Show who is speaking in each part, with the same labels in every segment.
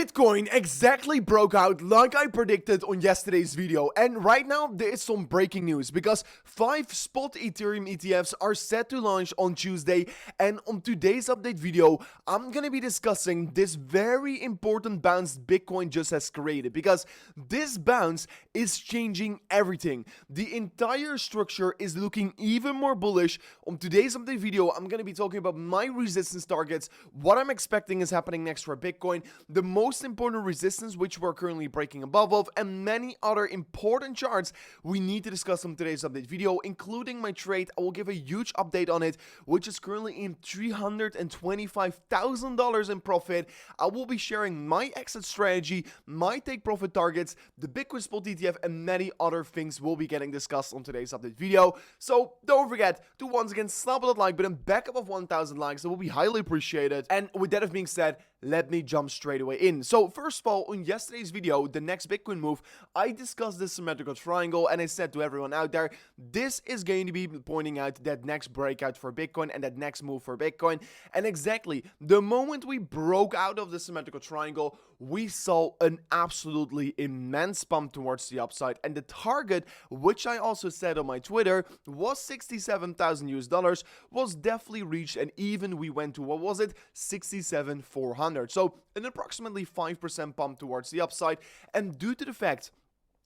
Speaker 1: Bitcoin exactly broke out like I predicted on yesterday's video, and right now there is some breaking news because 5 spot Ethereum ETFs are set to launch on Tuesday, and on today's update video I'm gonna be discussing this very important bounce Bitcoin just has created, because this bounce is changing everything. The entire structure is looking even more bullish. On today's update video I'm gonna be talking about my resistance targets, what I'm expecting is happening next for Bitcoin, the most important resistance which we're currently breaking above of, and many other important charts we need to discuss on today's update video, including my trade. I will give a huge update on it, which is currently in $325,000 in profit. I will be sharing my exit strategy, my take profit targets, the Bitcoin spot ETF, and many other things will be getting discussed on today's update video. So don't forget to once again slap that like button back above 1,000 likes. It will be highly appreciated. And with that being said, let me jump straight away in. So first of all, on yesterday's video, the next Bitcoin move, I discussed this symmetrical triangle, and I said to everyone out there, this is going to be pointing out that next breakout for Bitcoin and that next move for Bitcoin. And exactly the moment we broke out of the symmetrical triangle, we saw an absolutely immense pump towards the upside, and the target, which I also said on my Twitter, was $67,000 was definitely reached, and even we went to, what was it, 67,400. So an approximately 5% pump towards the upside. And due to the fact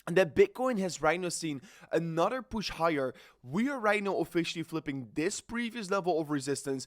Speaker 1: that Bitcoin has right now seen another push higher, we are right now officially flipping this previous level of resistance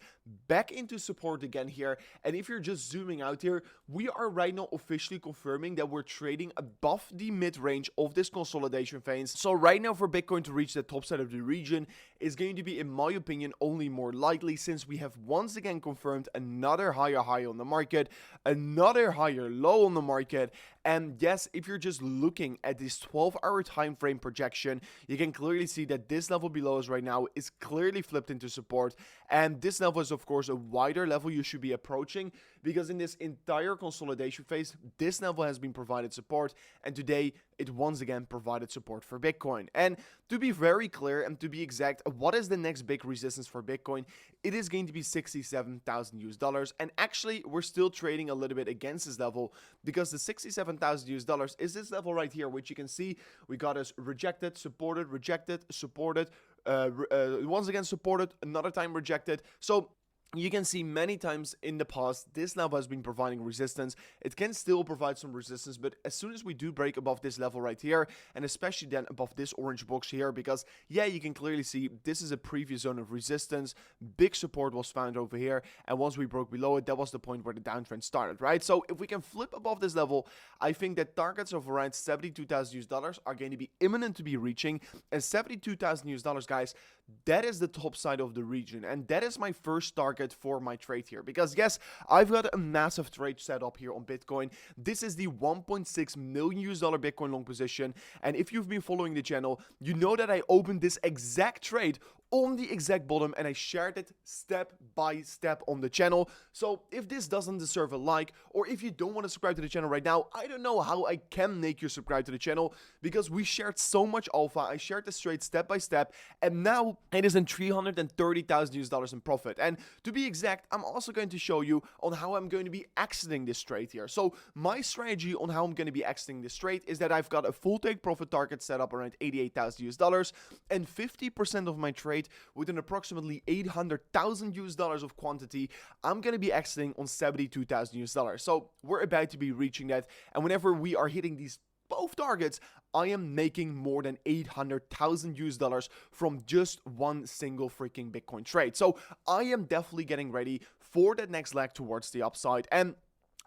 Speaker 1: back into support again here. And if you're just zooming out here, we are right now officially confirming that we're trading above the mid-range of this consolidation phase. So right now for Bitcoin to reach the top side of the region is going to be, in my opinion, only more likely, since we have once again confirmed another higher high on the market, another higher low on the market. And yes, if you're just looking at this 12-hour time frame projection, you can clearly see that this level below us right now is clearly flipped into support, and this level is of course a wider level you should be approaching, because in this entire consolidation phase this level has been provided support, and today it once again provided support for Bitcoin. And to be very clear and to be exact, what is the next big resistance for Bitcoin? It is going to be $67,000, and actually we're still trading a little bit against this level, because the $67,000 is this level right here, which you can see we got us rejected, supported, rejected, supported, once again supported, another time rejected. So you can see many times in the past this level has been providing resistance. It can still provide some resistance, but as soon as we do break above this level right here, and especially then above this orange box here, because yeah, you can clearly see this is a previous zone of resistance, big support was found over here, and once we broke below it, that was the point where the downtrend started, right? So if we can flip above this level, I think that targets of around $72,000 are going to be imminent to be reaching. And $72,000, guys, that is the top side of the region, and that is my first target for my trade here, because yes, I've got a massive trade set up here on Bitcoin. This is the $1.6 million Bitcoin long position, and if you've been following the channel, you know that I opened this exact trade on the exact bottom, and I shared it step by step on the channel. So if this doesn't deserve a like, or if you don't want to subscribe to the channel right now, I don't know how I can make you subscribe to the channel, because we shared so much alpha. I shared this trade step by step, and now it is in $330,000 in profit. And to be exact, I'm also going to show you on how I'm going to be exiting this trade here. So my strategy on how I'm going to be exiting this trade is that I've got a full take profit target set up around $88,000, and 50% of my trade with an approximately $800,000 of quantity, I'm going to be exiting on $72,000. So we're about to be reaching that, and whenever we are hitting these both targets, I am making more than $800,000 from just one single freaking Bitcoin trade. So I am definitely getting ready for that next leg towards the upside. And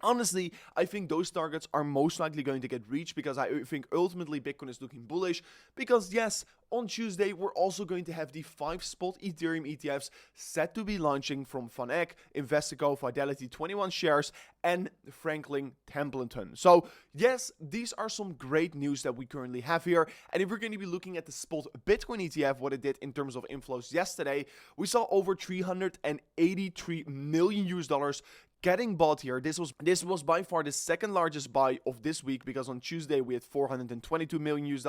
Speaker 1: honestly, I think those targets are most likely going to get reached, because I think ultimately Bitcoin is looking bullish, because yes, on Tuesday we're also going to have the 5 spot Ethereum ETFs set to be launching from VanEck, Investico, Fidelity 21 Shares, and Franklin Templeton. So yes, these are some great news that we currently have here. And if we're going to be looking at the spot Bitcoin ETF, what it did in terms of inflows yesterday, we saw over $383 million getting bought here. This was by far the second largest buy of this week, because on Tuesday we had $422 million.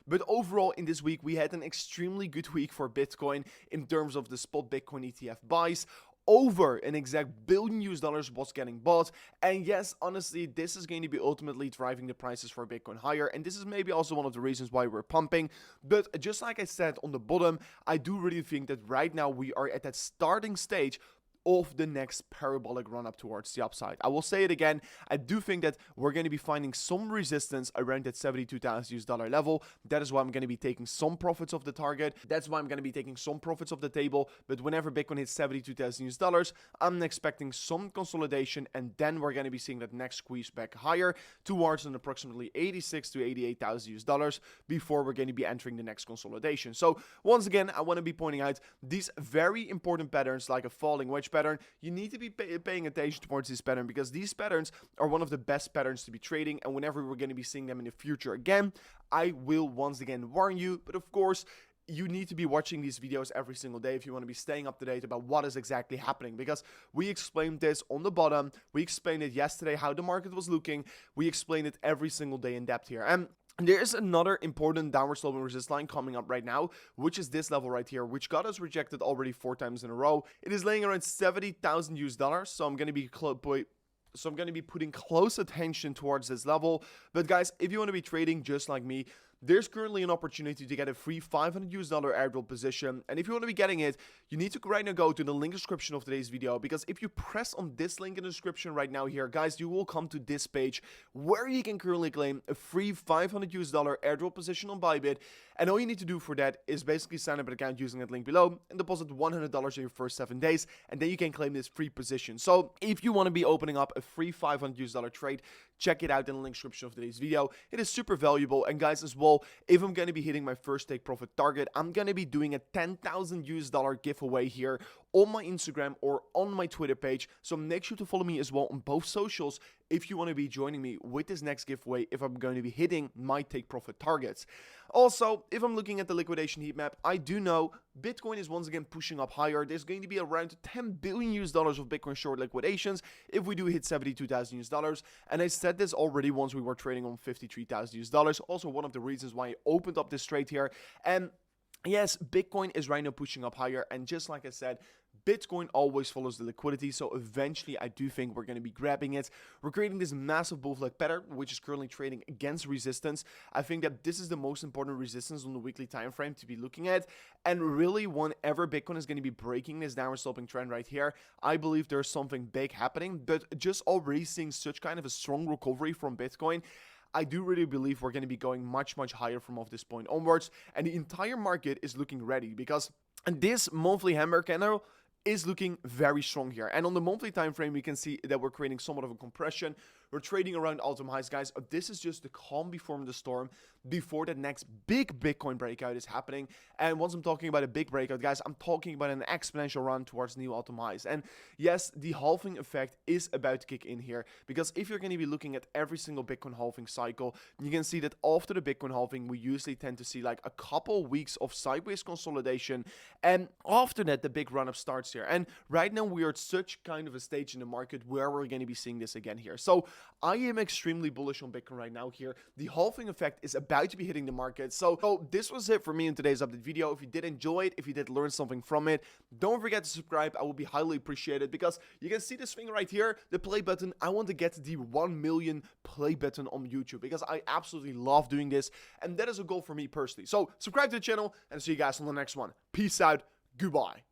Speaker 1: But overall in this week we had an extremely good week for Bitcoin in terms of the spot Bitcoin ETF buys. over an exact billion US dollars was getting bought. And yes, honestly, this is going to be ultimately driving the prices for Bitcoin higher. And this is maybe also one of the reasons why we're pumping. But just like I said on the bottom, I do really think that right now we are at that starting stage of the next parabolic run up towards the upside. I will say it again, I do think that we're going to be finding some resistance around that 72,000 US dollar level. That is why I'm going to be taking some profits of the target. That's why I'm going to be taking some profits of the table. But whenever Bitcoin hits 72,000 US dollars, I'm expecting some consolidation, and then we're going to be seeing that next squeeze back higher towards an approximately 86 to 88,000 US dollars before we're going to be entering the next consolidation. So once again, I want to be pointing out these very important patterns like a falling wedge pattern. You need to be paying attention towards this pattern, because these patterns are one of the best patterns to be trading, and whenever we're going to be seeing them in the future again, I will once again warn you. But of course, you need to be watching these videos every single day if you want to be staying up to date about what is exactly happening, because we explained this on the bottom. We explained it yesterday how the market was looking. We explained it every single day in depth here. And there is another important downward sloping resistance line coming up right now, which is this level right here, which got us rejected already 4 times in a row. It is laying around 70,000 US dollars, so I'm going to be putting close attention towards this level. But guys, if you want to be trading just like me, there's currently an opportunity to get a free $500 US airdrop position. And if you want to be getting it, you need to right now go to the link description of today's video, because if you press on this link in the description right now here, guys, you will come to this page where you can currently claim a free $500 US airdrop position on Bybit. And all you need to do for that is basically sign up an account using that link below and deposit $100 in your first 7 days, and then you can claim this free position. So if you want to be opening up a free $500 US trade, check it out in the link description of today's video. It is super valuable. And guys, as well, if I'm going to be hitting my first take profit target, I'm going to be doing a $10,000 US giveaway here on my Instagram or on my Twitter page. So make sure to follow me as well on both socials if you want to be joining me with this next giveaway if I'm going to be hitting my take profit targets. Also, if I'm looking at the liquidation heat map, I do know Bitcoin is once again pushing up higher. There's going to be around 10 billion US dollars of Bitcoin short liquidations if we do hit 72,000 US dollars. And I said this already once we were trading on 53,000 US dollars. Also one of the reasons why I opened up this trade here. And yes, Bitcoin is right now pushing up higher, and just like I said, Bitcoin always follows the liquidity, so eventually I do think we're going to be grabbing it. We're creating this massive bull-like pattern, which is currently trading against resistance. I think that this is the most important resistance on the weekly time frame to be looking at, and really whenever Bitcoin is going to be breaking this downward sloping trend right here, I believe there's something big happening. But just already seeing such kind of a strong recovery from Bitcoin, I do really believe we're going to be going much, much higher from off this point onwards, and the entire market is looking ready, because this monthly hammer candle is looking very strong here. And on the monthly time frame, we can see that we're creating somewhat of a compression. We're trading around all-time highs, guys. This is just the calm before the storm, before that next big Bitcoin breakout is happening. And once I'm talking about a big breakout, guys, I'm talking about an exponential run towards new all-time highs. And yes, the halving effect is about to kick in here, because if you're going to be looking at every single Bitcoin halving cycle, you can see that after the Bitcoin halving, we usually tend to see like a couple weeks of sideways consolidation, and after that, the big run-up starts here. And right now, we are at such kind of a stage in the market where we're going to be seeing this again here. So I am extremely bullish on Bitcoin right now here. The halving effect is about to be hitting the market. So this was it for me in today's update video. If you did enjoy it, if you did learn something from it, don't forget to subscribe. I will be highly appreciated, because you can see this thing right here, the play button. I want to get the 1 million play button on YouTube, because I absolutely love doing this, and that is a goal for me personally. So subscribe to the channel, and see you guys on the next one. Peace out. Goodbye.